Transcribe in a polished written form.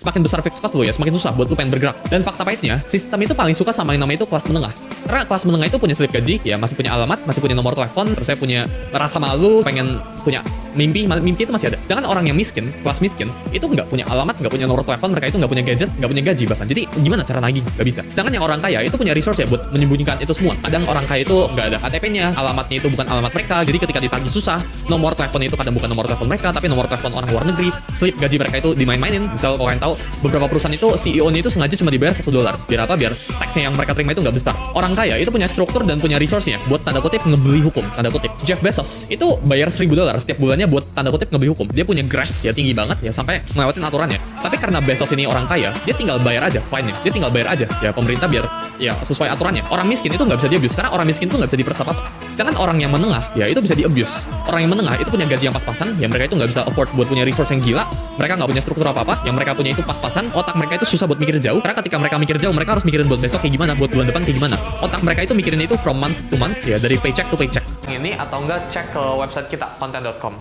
semakin besar fixed cost lo ya, semakin susah buat lo pengen bergerak. Dan fakta pahitnya, sistem itu paling suka sama yang namanya itu kelas menengah. Karena kelas menengah itu punya slip gaji, ya masih punya alamat, masih punya nomor telepon, terus saya punya rasa malu, pengen punya mimpi itu masih ada. Sedangkan orang yang miskin, kelas miskin, itu nggak punya alamat, nggak punya nomor telepon, mereka itu nggak punya gadget, nggak punya gaji bahkan. Jadi gimana cara nagih? Nggak bisa. Sedangkan yang orang kaya itu punya resource ya buat menyembunyikan itu semua. Kadang orang kaya itu nggak ada KTP-nya, alamatnya itu bukan alamat mereka, jadi ketika ditagih susah. Nomor teleponnya itu kadang bukan nomor telepon mereka, tapi nomor telepon orang luar negeri. Slip gaji mereka itu dimain-mainin. Misal kalau kalian tahu, beberapa perusahaan itu CEO-nya itu sengaja cuma dibayar $1. Biar apa? Biar taxnya yang mereka terima itu nggak besar. Orang kaya itu punya struktur dan punya resource-nya buat tanda kutip ngebeli hukum, tanda kutip. Jeff Bezos itu bayar $1.000 setiap bulannya buat tanda kutip ngebeli hukum. Dia punya grace ya tinggi banget ya sampai ngelewatin aturannya. Tapi karena Bezos ini orang kaya, dia tinggal bayar aja fine-nya. Dia tinggal bayar aja ya pemerintah biar ya sesuai aturannya. Orang miskin itu nggak bisa di-abuse karena orang miskin itu nggak bisa diperas apa-apa. Sedangkan orang yang menengah ya itu bisa di-abuse. Orang yang menengah itu punya gaji yang pas-pasan, ya mereka itu nggak bisa afford buat punya resource yang gila. Mereka nggak punya struktur apa-apa, yang mereka punya itu pas-pasan. Otak mereka itu susah buat mikir jauh karena ketika mereka mikir jauh, mereka harus mikirin buat besok kayak gimana, buat bulan depan kayak gimana. Otak mereka itu mikirin itu from month to month ya, dari paycheck to paycheck. Ini atau enggak cek ke website kita content.com.